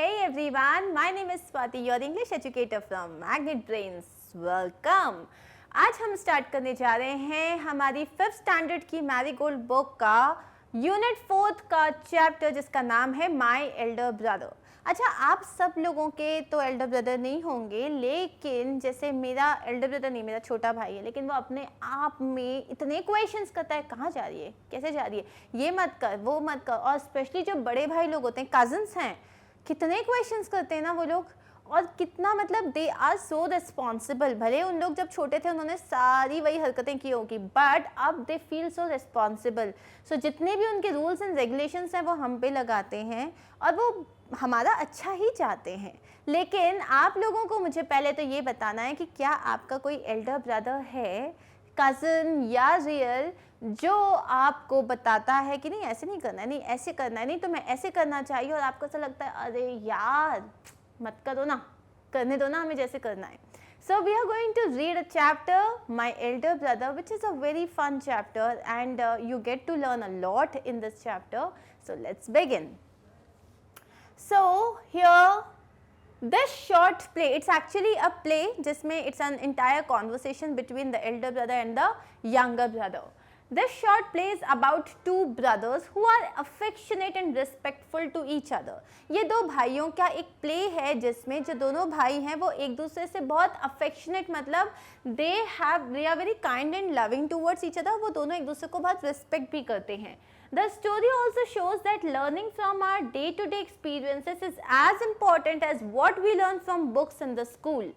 Hey everyone, my name is Swati, your English educator from Magnet Brains. Welcome. आज हम start करने जा रहे हैं हमारी 5th स्टैंडर्ड की मैरीगोल्ड बुक का यूनिट 4 का चैप्टर जिसका नाम है माय एल्डर ब्रदर। अच्छा, आप सब लोगों के तो एल्डर ब्रदर नहीं होंगे, लेकिन जैसे मेरा एल्डर ब्रदर नहीं, मेरा छोटा भाई है, लेकिन वो अपने आप में इतने क्वेश्चंस करता है, कहाँ जा रही है, कैसे जा रही है, ये मत कर, वो मत कर। और स्पेशली जो बड़े भाई लोग होते हैं, कजन्स हैं, कितने क्वेश्चंस करते हैं ना वो लोग, और कितना मतलब दे आर सो रिस्पॉन्सिबल। भले उन लोग जब छोटे थे उन्होंने सारी वही हरकतें की होगी, बट अब दे फील सो रिस्पॉन्सिबल। सो जितने भी उनके रूल्स एंड रेगुलेशंस हैं वो हम पे लगाते हैं और वो हमारा अच्छा ही चाहते हैं। लेकिन आप लोगों को मुझे पहले तो ये बताना है कि क्या आपका कोई एल्डर ब्रदर है, कज़न या रियल, जो आपको बताता है कि नहीं ऐसे नहीं करना है, नहीं ऐसे करना है, नहीं तो मैं ऐसे करना चाहिए, और आपको ऐसा लगता है अरे यार मत करो ना, करने दो ना हमें जैसे करना है। So we are going to read a chapter, My Elder Brother, which is a very fun chapter and you get to learn a lot in this chapter. So let's begin. So here this short play, it's actually a play जिसमें it's an entire conversation between the elder brother and the younger brother. This short play is about two brothers who are affectionate and respectful to each other. ये दो भाइयों का एक play है जिसमें जो दोनों भाई हैं वो एक दूसरे से बहुत affectionate, मतलब they are very kind and loving towards each other. वो दोनों एक दूसरे को बहुत respect भी करते हैं. The story also shows that learning from our day-to-day experiences is as important as what we learn from books in the school.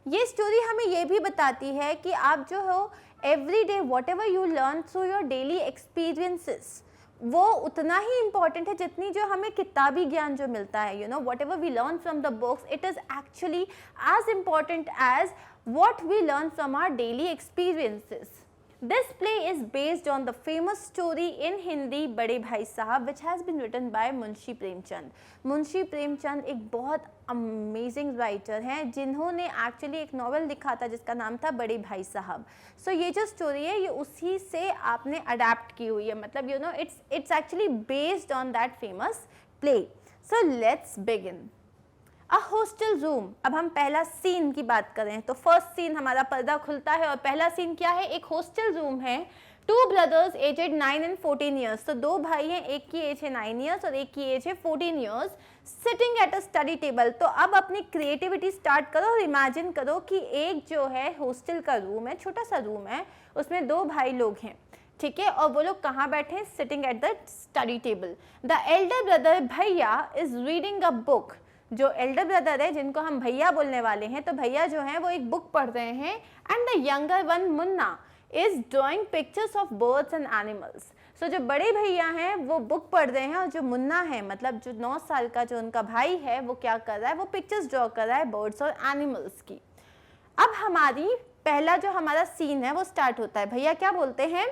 ये स्टोरी हमें ये भी बताती है कि आप जो हो every day what ever you learn through your daily experiences, वो उतना ही इम्पॉर्टेंट है जितनी जो हमें किताबी ज्ञान जो मिलता है। You know, whatever we learn from the books, it is actually as important as what we learn from our daily experiences. This play is based on the famous story in Hindi बड़े भाई साहब, which has been written by Munshi Premchand. Munshi Premchand एक बहुत amazing writer हैं जिन्होंने actually एक novel लिखा था जिसका नाम था बड़े भाई साहब. सो ये जो स्टोरी है ये उसी से आपने अडेप्ट की हुई है, मतलब you know it's actually based on that famous play. So let's begin. A hostel room. अब हम पहला सीन की बात करें तो फर्स्ट सीन हमारा पर्दा खुलता है और पहला सीन क्या है, एक हॉस्टल रूम है. Two brothers aged 9 and 14 years. तो दो भाई हैं, एक की एज है 9 ईयर्स और एक की एज है 14 years. Sitting at a study table. तो अब अपनी क्रिएटिविटी स्टार्ट करो और इमेजिन करो कि एक जो है हॉस्टल का रूम है, छोटा सा रूम है, उसमें दो भाई लोग हैं, ठीक है, और वो लोग कहाँ बैठे हैं, sitting at the study table. The Elder brother भैया इज रीडिंग अ बुक. जो एल्डर ब्रदर है जिनको हम भैया बोलने वाले हैं, तो भैया जो हैं वो एक बुक पढ़ रहे हैं. And the younger one Munna is drawing pictures of birds and animals. So जो बड़े भैया हैं वो बुक पढ़ रहे हैं और जो मुन्ना है, मतलब जो 9 साल का जो उनका भाई है, वो क्या कर रहा है, वो पिक्चर्स ड्रॉ कर रहा है बर्ड्स और एनिमल्स की. अब हमारी पहला जो हमारा सीन है वो स्टार्ट होता है. भैया क्या बोलते हैं,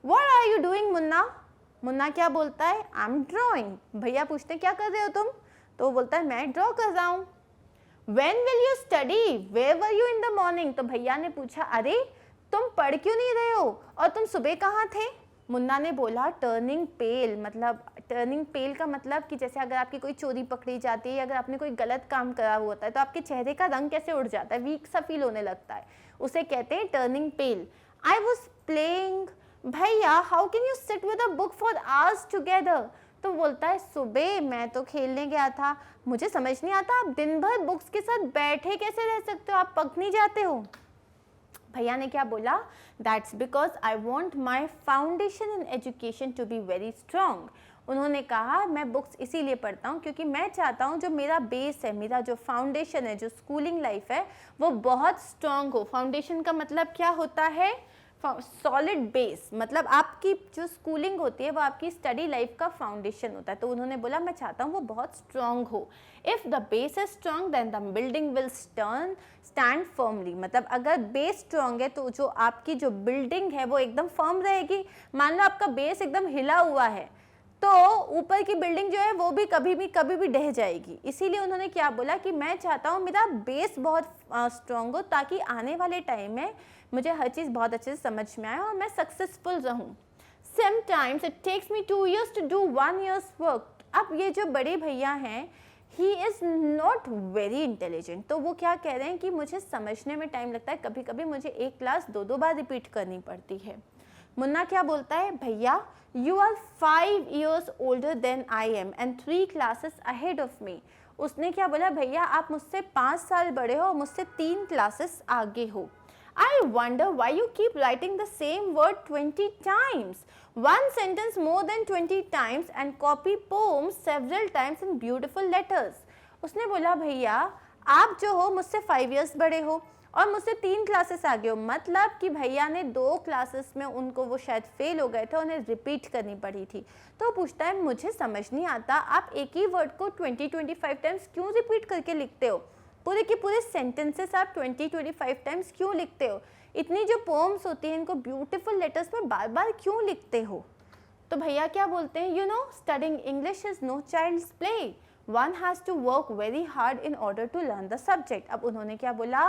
what are you doing Munna. Munna क्या बोलता है, आई एम ड्रॉइंग. भैया पूछते हैं क्या कर रहे हो तुम, तो वो बोलता है मैं ड्रॉ कर रहा हूँ. When will you study? Where were you in the morning? तो भैया ने पूछा अरे तुम पढ़ क्यों नहीं रहे हो और तुम सुबह कहाँ थे. मुन्ना ने बोला टर्निंग पेल. मतलब टर्निंग पेल का मतलब कि जैसे अगर आपकी कोई चोरी पकड़ी जाती है, अगर आपने कोई गलत काम करा हुआ होता है तो आपके चेहरे का रंग कैसे उड़ जाता है, वीक सा फील होने लगता है, उसे कहते हैं turning pale. I was playing. भैया how can you sit with a book for hours together. तो बोलता है सुबह मैं तो खेलने गया था, मुझे समझ नहीं आता आप दिन भर बुक्स के साथ बैठे कैसे रह सकते हो, आप पक नहीं जाते हो. भैया ने क्या बोला, that's because I want my foundation in education to be very strong. उन्होंने कहा मैं बुक्स इसीलिए पढ़ता हूँ क्योंकि मैं चाहता हूँ जो मेरा बेस है, मेरा जो फाउंडेशन है, जो स्कूलिंग लाइफ है, वो बहुत स्ट्रॉन्ग हो. फाउंडेशन का मतलब क्या होता है, सॉलिड बेस, मतलब आपकी जो स्कूलिंग होती है वो आपकी स्टडी लाइफ का फाउंडेशन होता है. तो उन्होंने बोला मैं चाहता हूँ वो बहुत स्ट्रॉन्ग हो. If the base is strong then the building will stand firmly. मतलब अगर बेस स्ट्रॉन्ग है तो जो आपकी जो बिल्डिंग है वो एकदम फर्म रहेगी. मान लो आपका बेस एकदम हिला हुआ है तो ऊपर की बिल्डिंग जो है वो भी कभी भी ढह जाएगी. इसीलिए उन्होंने क्या बोला कि मैं चाहता हूँ मेरा बेस बहुत स्ट्रॉन्ग हो ताकि आने वाले टाइम में मुझे हर चीज़ बहुत अच्छे से समझ में आए और मैं सक्सेसफुल रहूँ. Sometimes it takes me 2 years to do 1 year's work. अब ये जो बड़े भैया हैं, he is not very intelligent. तो वो क्या कह रहे हैं कि मुझे समझने में टाइम लगता है, कभी कभी मुझे एक क्लास 2 बार रिपीट करनी पड़ती है। मुन्ना क्या बोलता है, भैया you are 5 years older than I am and 3 classes ahead of me. उसने क्या बोला, भैया आप मुझसे 5 साल बड़े हो और मुझसे 3 क्लासेस आगे हो। I wonder why you keep writing the same word 20 times. One sentence more than 20 times and copy poems several times in beautiful letters. उसने बोला, भैया आप जो हो मुझसे 5 years बड़े हो और मुझसे 3 क्लासेस आगे हो, मतलब कि भैया ने 2 क्लासेस में उनको वो शायद फेल हो गए थे, उन्हें रिपीट करनी पड़ी थी। तो पूछता है मुझे समझ नहीं आता आप एक ही वर्ड को 20-25 टाइम्स क्यों रिपीट करके लिखते हो, पूरे के पूरे सेंटेंसेस आप 20-25 टाइम्स क्यों लिखते हो, इतनी जो पोम्स होती हैं इनको ब्यूटीफुल लेटर्स में बार बार क्यों लिखते हो। तो भैया क्या बोलते हैं, you know studying English is no child's play, one has to work very hard in order to learn the subject. अब उन्होंने क्या बोला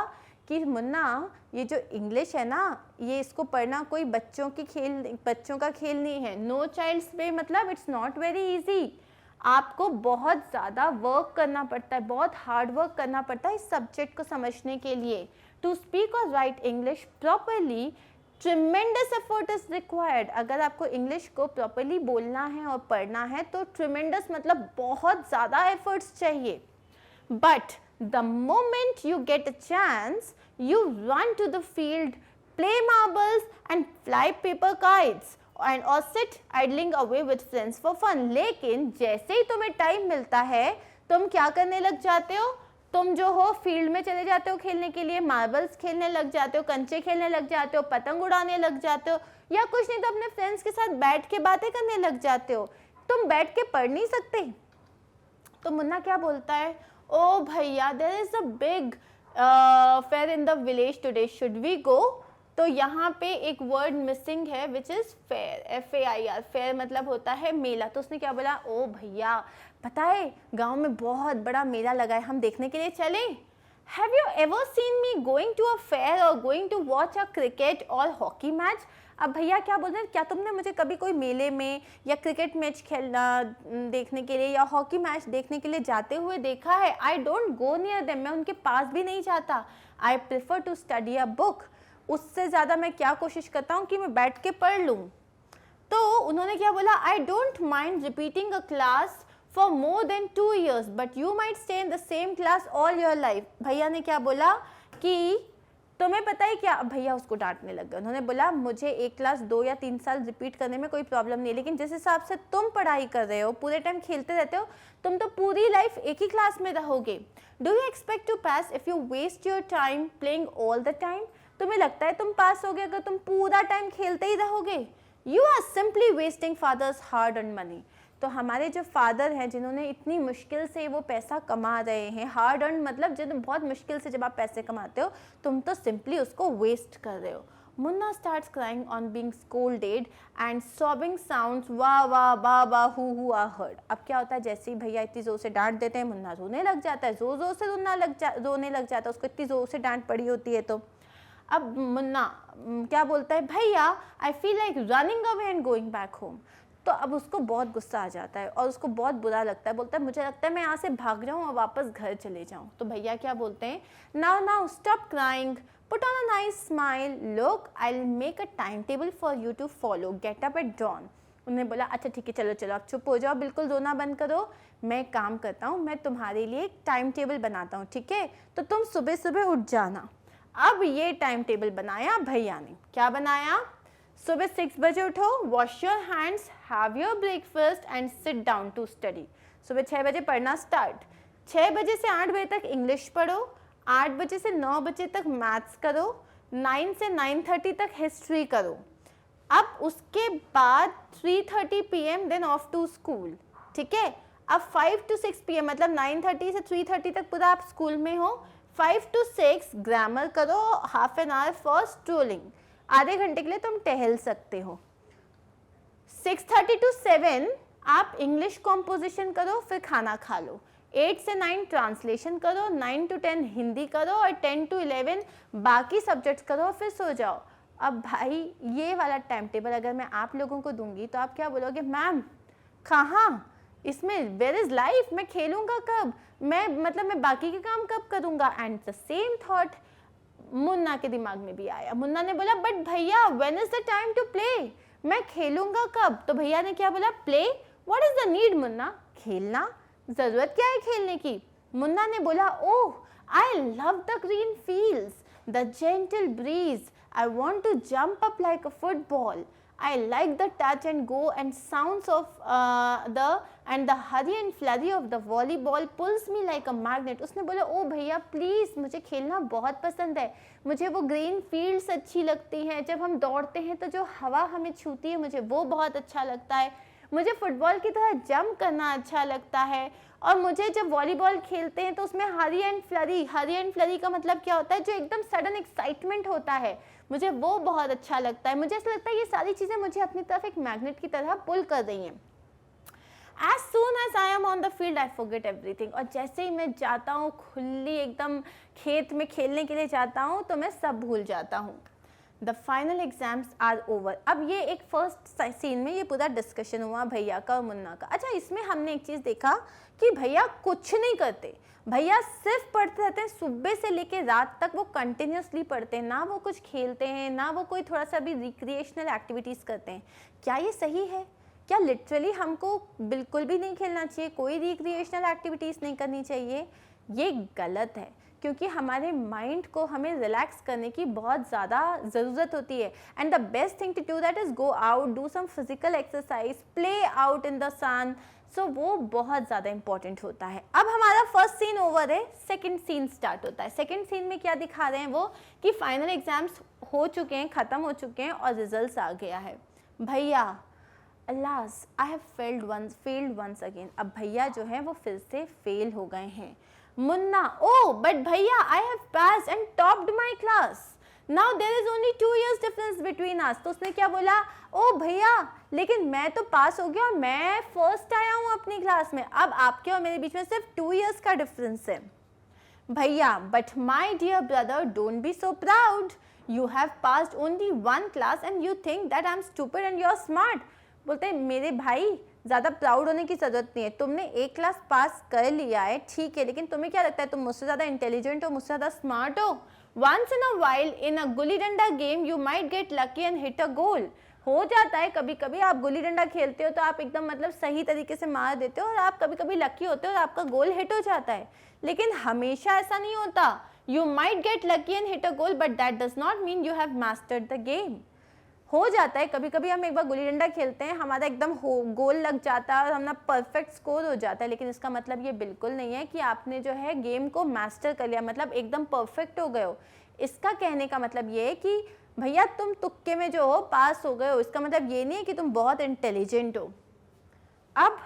कि मुन्ना ये जो इंग्लिश है ना, ये इसको पढ़ना कोई बच्चों का खेल नहीं है। नो चाइल्ड्स प्ले मतलब इट्स नॉट वेरी इजी, आपको बहुत ज़्यादा वर्क करना पड़ता है, बहुत हार्ड वर्क करना पड़ता है इस सब्जेक्ट को समझने के लिए। टू स्पीक और right English properly tremendous effort is required. अगर आपको इंग्लिश को प्रॉपरली बोलना है और पढ़ना है तो ट्रिमेंडस मतलब बहुत ज़्यादा एफर्ट्स चाहिए। But the moment you get a chance you run to the field, play marbles and fly paper kites and or sit idling away with friends for fun। लेकिन जैसे ही तुम्हें टाइम मिलता है तुम क्या करने लग जाते हो, तुम जो हो फील्ड में चले जाते हो खेलने के लिए, मार्बल्स खेलने लग जाते हो, कंचे खेलने लग जाते हो, पतंग उड़ाने लग जाते हो, या कुछ नहीं तो अपने फ्रेंड्स के साथ बैठ के बातें करने लग जाते हो। तुम बैठ के पढ़ नहीं सकते। तो मुन्ना क्या बोलता है, ओ भैया there is a big fair in the village today, should we go. तो यहाँ पे एक वर्ड मिसिंग है which is fair, FAIR, fair मतलब होता है मेला। तो उसने क्या बोला, ओ भैया पता है गांव में बहुत बड़ा मेला लगा है, हम देखने के लिए चले। Have you ever seen me going to a fair or going to watch a cricket or hockey match. अब भैया क्या बोल रहे हैं, क्या तुमने मुझे कभी कोई मेले में या क्रिकेट मैच खेलना देखने के लिए या हॉकी मैच देखने के लिए जाते हुए देखा है। I don't go near them, मैं उनके पास भी नहीं जाता। I prefer to study a book, उससे ज़्यादा मैं क्या कोशिश करता हूँ कि मैं बैठ के पढ़ लूँ। तो उन्होंने क्या बोला, I don't mind repeating a class for more than 2 years but you might stay in the same class all your life. भैया ने क्या बोला कि तुम्हें पता है क्या, भैया उसको डांटने लग गए। उन्होंने बोला मुझे एक क्लास 2 या 3 साल रिपीट करने में कोई प्रॉब्लम नहीं है, लेकिन जिस हिसाब से तुम पढ़ाई कर रहे हो, पूरे टाइम खेलते रहते हो, तुम तो पूरी लाइफ एक ही क्लास में रहोगे। Do you expect to pass if you waste your time playing all the time. तुम्हें लगता है तुम पास होगे अगर तुम पूरा टाइम खेलते ही रहोगे। You are simply wasting father's hard earn money. तो हमारे जो फादर हैं जिन्होंने इतनी मुश्किल से वो पैसा कमा रहे हैं, हार्ड अर्न मतलब जब बहुत मुश्किल से जब आप पैसे कमाते हो तुम तो सिंपली उसको वेस्ट कर रहे हो। Munna starts crying on being scolded and sobbing sounds वाह वाह बा हु आर हर्ड। अब क्या होता है, जैसे ही भैया इतनी जोर से डांट देते हैं मुन्ना रोने लग जाता है, जोर जोर से रोने लग जाता है, उसको इतनी जोर से डांट पड़ी होती है। तो अब मुन्ना क्या बोलता है, भैया I feel like running away and going back home. तो अब उसको बहुत गुस्सा आ जाता है और उसको बहुत बुरा लगता है, बोलता है मुझे लगता है मैं यहाँ से भाग जाऊँ और वापस घर चले जाऊँ। तो भैया क्या बोलते हैं, now stop crying, put on a nice smile, look I will make a time table for you to follow, get up at dawn. उन्होंने बोला अच्छा ठीक है चलो आप चुप हो जाओ, बिल्कुल रोना बंद करो, मैं काम करता हूँ, मैं तुम्हारे लिए एक टाइम टेबल बनाता हूँ, ठीक है, तो तुम सुबह सुबह उठ जाना। अब ये टाइम टेबल बनाया भैया ने, क्या बनाया, सुबह 6 बजे उठो, wash your hands, have your breakfast and sit down to study. सुबह 6 बजे पढ़ना स्टार्ट, 6 बजे से 8 बजे तक इंग्लिश पढ़ो, 8 बजे से 9 बजे तक मैथ्स करो, 9 से 9:30 तक हिस्ट्री करो। अब उसके बाद 3:30 PM then off to school, ठीक है। अब 5 to 6 PM मतलब 9:30 से 3:30 तक पूरा आप स्कूल में हो। 5 to 6 ग्रामर करो, half an hour for strolling, आधे घंटे के लिए तुम टहल सकते हो। 6:30 to 7 आप इंग्लिश कॉम्पोजिशन करो, फिर खाना खा लो। 8 से 9 ट्रांसलेशन करो, 9 to 10 हिंदी करो और 10 to 11 बाकी सब्जेक्ट्स करो, फिर सो जाओ। अब भाई ये वाला टाइम टेबल अगर मैं आप लोगों को दूंगी तो आप क्या बोलोगे, मैम कहाँ, इसमें वेयर इज़ लाइफ, मैं खेलूँगा कब, मैं बाकी के काम कब करूँगा। And the same thought Munna के दिमाग में भी आया। मुन्ना ने बोला बट भैया when is the time to play, मैं खेलूंगा कब। तो भैया ने क्या बोला, play, what is the need Munna, खेलना, जरूरत क्या है खेलने की। मुन्ना ने बोला oh I love the green fields, the gentle breeze, I want to jump up like a football, I like the touch and go and sounds of the hurry and flurry of the volleyball pulls me like a magnet। उसने बोला ओ भैया please मुझे खेलना बहुत पसंद है, मुझे वो ग्रीन फील्ड्स अच्छी लगती हैं, जब हम दौड़ते हैं तो जो हवा हमें छूती है मुझे वो बहुत अच्छा लगता है, मुझे फुटबॉल की तरह जंप करना अच्छा लगता है, और मुझे जब वॉलीबॉल खेलते हैं तो उसमें हरी एंड फ्लरी का मतलब क्या होता है, जो एकदम सडन एक्साइटमेंट होता है, मुझे वो बहुत अच्छा लगता है। मुझे ऐसा लगता है ये सारी चीज़ें मुझे अपनी तरफ एक मैग्नेट की तरह पुल कर रही हैं। As soon as I am on the field, I forget everything। और जैसे ही मैं जाता हूँ खुली एकदम खेत में खेलने के लिए जाता हूँ तो मैं सब भूल जाता हूँ। The final exams are over. अब ये एक फर्स्ट सीन में ये पूरा डिस्कशन हुआ भैया का और मुन्ना का। अच्छा, इसमें हमने एक चीज़ देखा कि भैया कुछ नहीं करते, भैया सिर्फ पढ़ते रहते हैं, सुबह से लेके रात तक वो कंटिन्यूसली पढ़ते हैं, ना वो कुछ खेलते हैं, ना वो कोई थोड़ा सा भी रिक्रिएशनल एक्टिविटीज़ करते हैं। क्या ये सही है? क्या लिटरली हमको बिल्कुल भी नहीं खेलना चाहिए, कोई रिक्रिएशनल एक्टिविटीज़ नहीं करनी चाहिए? ये गलत है, क्योंकि हमारे माइंड को हमें रिलैक्स करने की बहुत ज़्यादा ज़रूरत होती है। And the best thing to do that is go out, do some physical exercise, play out in the sun. So वो बहुत ज़्यादा इंपॉर्टेंट होता है। अब हमारा फर्स्ट सीन ओवर है, सेकंड सीन स्टार्ट होता है। सेकंड सीन में क्या दिखा रहे हैं वो कि फाइनल एग्जाम्स हो चुके हैं, ख़त्म हो चुके हैं और रिजल्ट्स आ गया है। भैया alas I have failed once again. अब भैया जो है वो फिर से फेल हो गए हैं। मुन्ना ओ बट भैया I have passed and topped my class, now there is only 2 years difference between us. तो उसने क्या बोला, ओ भैया लेकिन मैं तो पास हो गया और मैं फर्स्ट आया हूँ अपनी क्लास में, अब आपके और मेरे बीच में सिर्फ 2 years का डिफरेंस है। भैया but my dear brother don't be so proud, you have passed only 1 class and you think that I am stupid and you are smart. बोलते हैं मेरे भाई ज़्यादा प्राउड होने की ज़रूरत नहीं है, तुमने 1 क्लास पास कर लिया है ठीक है, लेकिन तुम्हें क्या लगता है तुम मुझसे ज़्यादा इंटेलिजेंट हो, मुझसे ज़्यादा स्मार्ट हो? Once in a while in a gulli danda game you might get lucky and hit a goal. हो जाता है कभी कभी, आप गुल्ली डंडा खेलते हो तो आप एकदम मतलब सही तरीके से मार देते हो और आप कभी कभी लकी होते हो और आपका गोल हिट हो जाता है, लेकिन हमेशा ऐसा नहीं होता। You might get lucky and hit a goal but that does not mean you have mastered the game. हो जाता है कभी कभी, हम एक बार गुल्ली डंडा खेलते हैं, हमारा एकदम गोल लग जाता है और हमारा परफेक्ट स्कोर हो जाता है, लेकिन इसका मतलब ये बिल्कुल नहीं है कि आपने जो है गेम को मास्टर कर लिया, मतलब एकदम परफेक्ट हो गए हो। इसका कहने का मतलब ये है कि भैया तुम तुक्के में जो हो पास हो गए हो, इसका मतलब ये नहीं है कि तुम बहुत इंटेलिजेंट हो। अब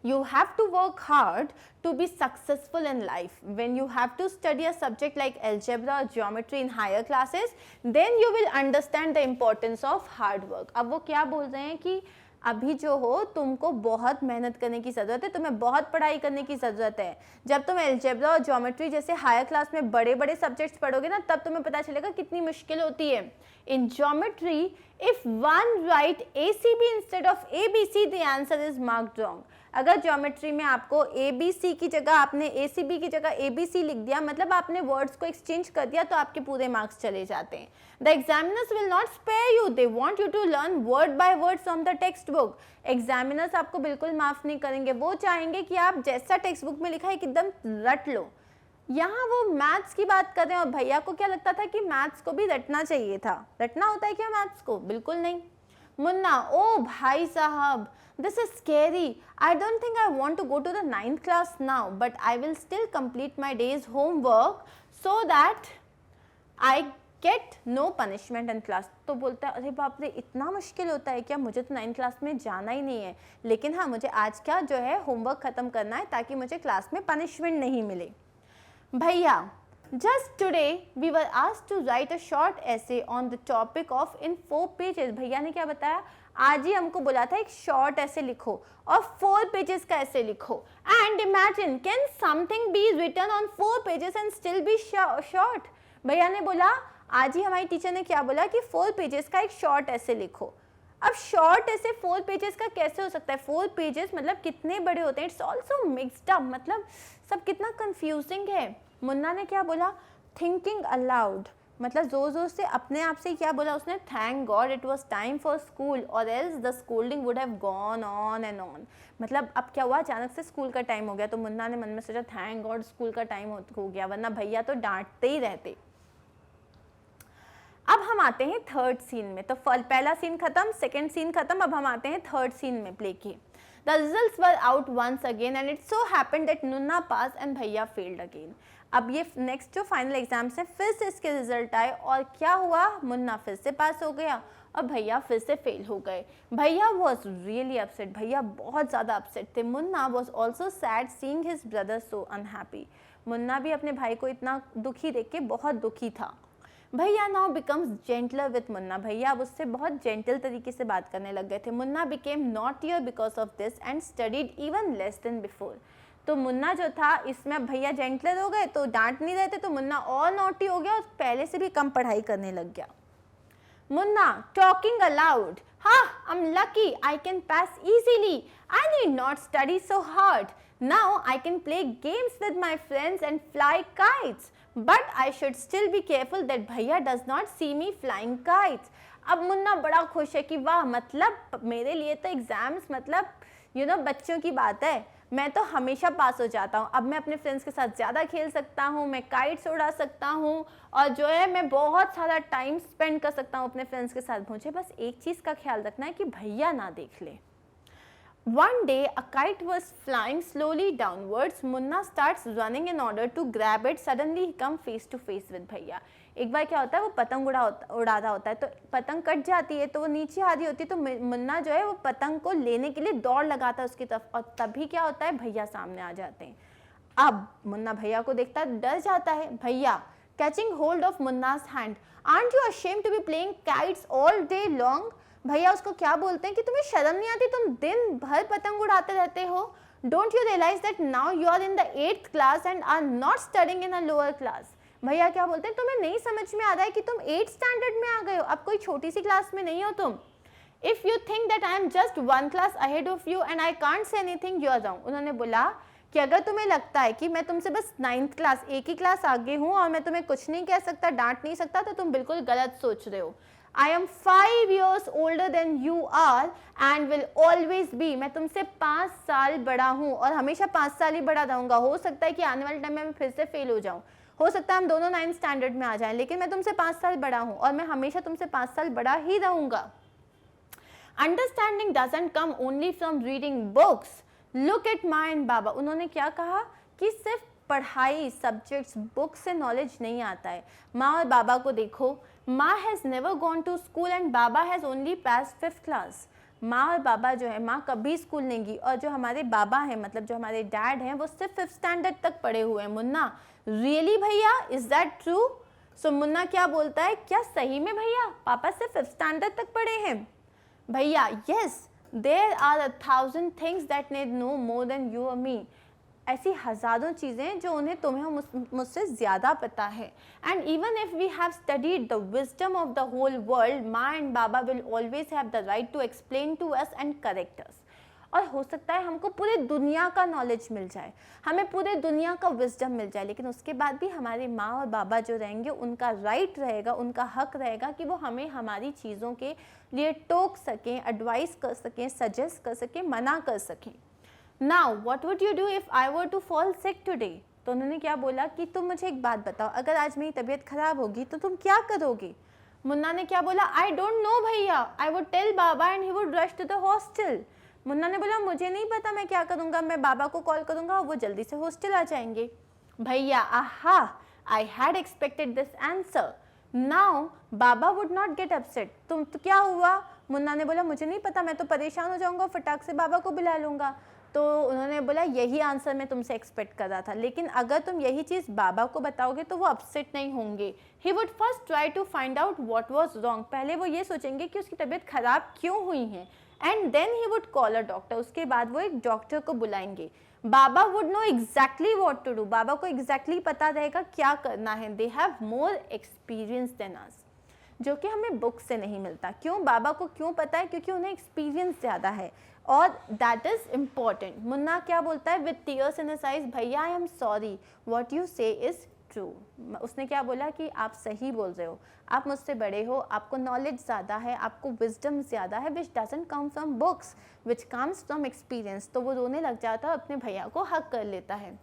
you have to work hard to be successful in life. When you have to study a subject like algebra or geometry in higher classes, then you will understand the importance of hard work। अब वो क्या बोल रहे हैं कि अभी जो हो तुमको बहुत मेहनत करने की ज़रूरत है, तुम्हें बहुत पढ़ाई करने की ज़रूरत है। जब तुम अलजेब्रा और ज्योमेट्री जैसे हायर क्लास में बड़े बड़े सब्जेक्ट्स पढ़ोगे ना, तब तुम्हें पता चलेगा कितनी मुश्किल होती है। In geometry if one right ACB instead of ABC the answer is marked wrong. अगर ज्योमेट्री में आपको ABC की जगह आपने ACB की जगह ABC लिख दिया, मतलब आपने वर्ड्स को एक्सचेंज कर दिया, तो आपके पूरे मार्क्स चले जाते हैं। The examiners will not spare you, they want you to learn word by word from the text book. Examiners आपको बिल्कुल माफ नहीं करेंगे, वो चाहेंगे कि आप जैसा टेक्स्ट बुक में लिखा है एकदम रट लो। यहाँ वो मैथ्स की बात कर रहे हैं और भैया को क्या लगता था कि मैथ्स को भी रटना चाहिए था। रटना होता है क्या मैथ्स को? बिल्कुल नहीं। मुन्ना ओ भाई साहब this is scary, I don't think I want to go to the 9th class now, but I will still complete my day's homework so that I get no punishment in class। तो बोलता है अरे बाप रे इतना मुश्किल होता है क्या, मुझे तो 9th क्लास में जाना ही नहीं है, लेकिन हाँ मुझे आज का जो है होमवर्क ख़त्म करना है ताकि मुझे क्लास में पनिशमेंट नहीं मिले। भैया just today we were asked to write a short essay on the topic of in 4 pages। भैया ने क्या बताया, आज ही हमको बोला था एक शॉर्ट ऐसे लिखो और 4 पेजेस का ऐसे लिखो। And imagine can something be written on 4 pages and still be short. भैया ने बोला आज ही हमारी टीचर ने क्या बोला कि 4 पेजेस का एक शॉर्ट ऐसे लिखो। अब शॉर्ट ऐसे 4 पेजेस का कैसे हो सकता है? 4 पेजेस मतलब कितने बड़े होते हैं? इट्स ऑल्सो मिक्सड अप, मतलब सब कितना कंफ्यूजिंग है। मुन्ना ने क्या बोला? थिंकिंग अलाउड, मतलब जोर जोर से अपने आप से क्या बोला उसने? Thank God it was time for school or else the schooling would have gone on and on. मतलब अब क्या हुआ, अचानक से स्कूल का टाइम हो गया तो मुन्ना ने मन में सोचा थैंक गॉड स्कूल का टाइम हो गया, वरना भैया तो डांटते ही रहते। अब हम आते हैं थर्ड सीन में। तो पहला सीन खत्म, सेकेंड सीन खत्म, अब हम आते हैं थर्ड सीन में प्ले की। The results were out once again and it so happened that Munna pass and भैया फेल्ड अगेन। अब ये नेक्स्ट जो फाइनल एग्जाम्स है फिर से इसके रिजल्ट आए और क्या हुआ? मुन्ना फिर से पास हो गया और भैया फिर से फेल हो गए। भैया वॉज रियली अपसेट, भैया बहुत ज़्यादा अपसेट थे। Munna was also sad seeing his brother so unhappy. Munna भी अपने भाई को इतना दुखी देख के बहुत दुखी था। भैया now becomes gentler with Munna, भैया अब उससे बहुत जेंटल तरीके से बात करने लग गए थे। Munna became naughtier because of this and studied even less than before. तो मुन्ना जो था इसमें अब भैया जेंटलर हो गए तो डांट नहीं रहे थे, तो मुन्ना और नॉटी हो गया और पहले से भी कम पढ़ाई करने लग गया। मुन्ना टॉकिंग अलाउड, हाँ I am lucky I can pass easily, I need not study so hard, now I can play games with my friends and fly kites, but I should still be careful that भैया does not see me flying kites. अब मुन्ना बड़ा खुश है कि वाह, मतलब मेरे लिए तो एग्जाम्स मतलब बच्चों की बात है, मैं तो हमेशा पास हो जाता हूँ। अब मैं अपने फ्रेंड्स के साथ ज़्यादा खेल सकता हूँ, मैं काइट्स उड़ा सकता हूँ और जो है मैं बहुत सारा टाइम स्पेंड कर सकता हूँ अपने फ्रेंड्स के साथ। मुझे बस एक चीज़ का ख्याल रखना है कि भैया ना देख ले। One day, a kite was flying slowly downwards. Munna starts running in order to grab it. Suddenly, he comes face to face with भैया। एक बार क्या होता है, वो पतंग उड़ा रहा होता है तो पतंग कट जाती है तो वो नीचे आ रही होती है, तो मुन्ना जो है वो पतंग को लेने के लिए दौड़ लगाता है उसकी तरफ, और तभी क्या होता है, भैया सामने आ जाते हैं। अब मुन्ना भैया को देखता है, डर जाता है। भैया catching hold of Munna's hand, aren't you ashamed to be playing kites all day long? भैया उसको क्या बोलते हैं कि तुम्हें शर्म नहीं आती, तुम दिन भर पतंग उड़ाते रहते हो। Don't you realise that now you are in the 8th class and are not studying in a lower class. भैया क्या बोलते हैं, तुम्हें नहीं समझ में आ रहा है कि तुम 8th स्टैंडर्ड में आ गए हो, अब कोई छोटी सी क्लास में नहीं हो तुम। If you think that I am just 1 class ahead of you and I can't say anything, you are wrong. उन्होंने बोला कि अगर तुम्हें लगता है कि मैं तुमसे बस 9th क्लास, एक ही क्लास आगे हूँ और मैं तुम्हें कुछ नहीं कह सकता, डांट नहीं सकता, तो तुम बिल्कुल गलत सोच रहे हो। I am 5 years older than you are and will always be. मैं तुमसे 5 साल बड़ा हूँ और हमेशा 5 साल ही बड़ा रहूँगा। हो सकता है कि आने वाले टाइम में मैं फिर से फेल हो जाऊँ, हो सकता है हम दोनों 9th स्टैंडर्ड में आ जाएं, लेकिन मैं तुमसे 5 साल बड़ा हूँ और मैं हमेशा तुमसे 5 साल बड़ा ही रहूँगा। Understanding doesn't come only from reading books. Look at माँ एंड बाबा। उन्होंने क्या कहा कि सिर्फ पढ़ाई, सब्जेक्ट्स, बुक से नॉलेज नहीं आता है। माँ और बाबा को देखो, माँ has never gone to school and बाबा has only pass 5th class. माँ और बाबा जो है, माँ कभी स्कूल नहीं गई और जो हमारे बाबा हैं, मतलब जो हमारे डैड हैं, वो सिर्फ 5th स्टैंडर्ड तक पढ़े हुए हैं। मुन्ना रियली भैया, इज दैट ट्रू? सो मुन्ना क्या बोलता है, क्या सही में भैया पापा सिर्फ 5th स्टैंडर्ड तक पढ़े हैं? भैया yes, there are 1000 things that need no more than you और मी। ऐसी हज़ारों चीज़ें जो उन्हें तुम्हें मुझसे ज़्यादा पता है। And even if we have studied the wisdom of the whole world, माँ एंड बाबा will always have the right to explain to us and correct us. और हो सकता है हमको पूरे दुनिया का नॉलेज मिल जाए, हमें पूरे दुनिया का विजडम मिल जाए, लेकिन उसके बाद भी हमारे माँ और बाबा जो रहेंगे, उनका राइट रहेगा, उनका हक रहेगा कि वो हमें हमारी चीज़ों के लिए टोक सकें, एडवाइस कर सकें, सजेस्ट कर सकें, मना कर सकें। Now, what would you do if I were to fall sick today? तो उन्होंने क्या बोला कि तुम मुझे एक बात बताओ, अगर आज मेरी तबीयत खराब होगी तो तुम क्या करोगे? मुन्ना ने क्या बोला, I don't know भैया, I would tell Baba and he would rush to the hostel. Munna ने बोला मुझे नहीं पता मैं क्या करूँगा, मैं बाबा को कॉल करूँगा और वो जल्दी से हॉस्टल आ जाएंगे। भैया आहा, I had expected this answer. Now, Baba would not get upset. तुम तो क्या हुआ? मुन्ना ने बोला मुझे नहीं पता, मैं तो परेशान हो जाऊँगा, फटाक से बाबा को बुला लूँगा। तो उन्होंने बोला यही आंसर मैं तुमसे एक्सपेक्ट कर रहा था, लेकिन अगर तुम यही चीज़ बाबा को बताओगे तो वो अपसेट नहीं होंगे। He would first try to find out what was wrong. पहले वो ये सोचेंगे कि उसकी तबीयत खराब क्यों हुई है, and then he would call a doctor. उसके बाद वो एक डॉक्टर को बुलाएंगे। बाबा would know exactly what to do. बाबा को एग्जैक्टली पता रहेगा क्या करना है। They have more experience than us. जो कि हमें बुक से नहीं मिलता। क्यों? बाबा को क्यों पता है? क्योंकि उन्हें एक्सपीरियंस ज़्यादा है और दैट इज़ इम्पॉर्टेंट। मुन्ना क्या बोलता है with tears in his eyes, भैया I am sorry, what you say is true. उसने क्या बोला कि आप सही बोल रहे हो, आप मुझसे बड़े हो, आपको नॉलेज ज़्यादा है, आपको विजडम ज़्यादा है, विच doesn't come from books which comes from experience. तो वो रोने लग जाता है, अपने भैया को हक कर लेता है।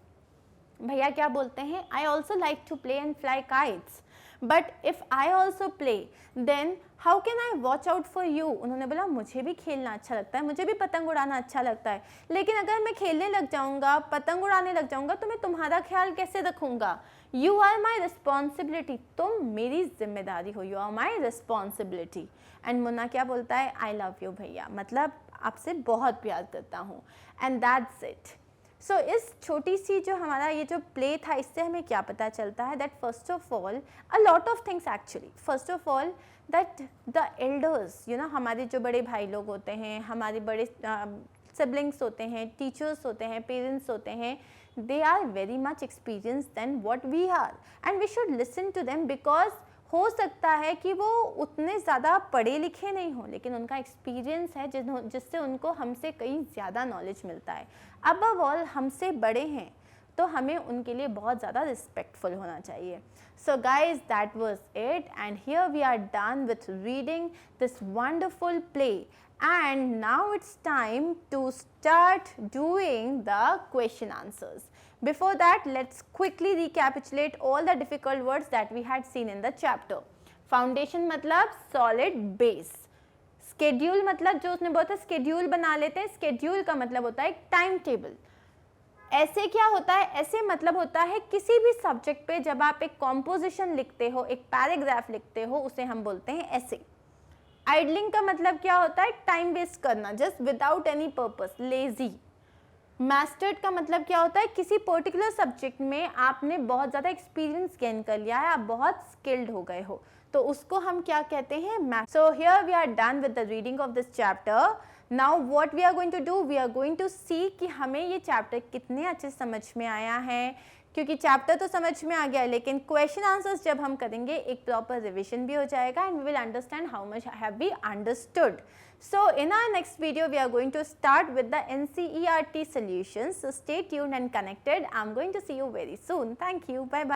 भैया क्या बोलते हैं? I also like to play and fly kites, but if I also play then how can I watch out for you. उन्होंने बोला मुझे भी खेलना अच्छा लगता है, मुझे भी पतंग उड़ाना अच्छा लगता है, लेकिन अगर मैं खेलने लग जाऊंगा, पतंग उड़ाने लग जाऊंगा, तो मैं तुम्हारा ख्याल कैसे रखूंगा? यू आर माई रिस्पॉन्सिबिलिटी, तुम मेरी जिम्मेदारी हो, you are my responsibility. And Munna क्या बोलता है? आई लव यू भैया, मतलब आपसे बहुत प्यार करता हूँ। And that's it. सो इस छोटी सी जो हमारा ये जो प्ले था, इससे हमें क्या पता चलता है? That first of all a lot of things actually, first of all that the elders, you know, हमारे जो बड़े भाई लोग होते हैं, हमारे बड़े सिबलिंग्स होते हैं, टीचर्स होते हैं, पेरेंट्स होते हैं, they are very much experience than what we are and we should listen to them, because हो सकता है कि वो उतने ज़्यादा पढ़े लिखे नहीं हो, लेकिन उनका एक्सपीरियंस है जिससे उनको हमसे कहीं ज़्यादा नॉलेज मिलता है। अबव ऑल हमसे बड़े हैं तो हमें उनके लिए बहुत ज़्यादा रिस्पेक्टफुल होना चाहिए। So guys, that was it and here we are done with reading this wonderful play and now it's time to start doing the question answers. Before that, let's quickly recapitulate all the difficult words that we had seen in the chapter. Foundation मतलब solid base. Schedule मतलब जो उसने बोला था schedule बना लेते हैं, schedule का मतलब होता है एक टाइम टेबल। ऐसे क्या होता है? ऐसे मतलब होता है किसी भी सब्जेक्ट पे जब आप एक कॉम्पोजिशन लिखते हो, एक पैराग्राफ लिखते हो, उसे हम बोलते हैं ऐसे। आइडलिंग का मतलब क्या होता है? टाइम वेस्ट करना, just without any purpose, lazy. Mastered का मतलब क्या होता है? किसी पर्टिकुलर सब्जेक्ट में आपने बहुत ज़्यादा एक्सपीरियंस गेन कर लिया है, आप बहुत स्किल्ड हो गए हो, तो उसको हम क्या कहते हैं? So here we are done with the reading of this chapter. Now what we are going to do, we are going to see कि हमें ये चैप्टर कितने अच्छे समझ में आया है, क्योंकि चैप्टर तो समझ में आ गया है, लेकिन क्वेश्चन आंसर्स जब हम करेंगे एक प्रॉपर रिविजन भी हो जाएगा and we will understand how much have we understood. So in our next video we are going to start with the NCERT solutions. So stay tuned and connected. I'm going to see you very soon. Thank you. Bye bye.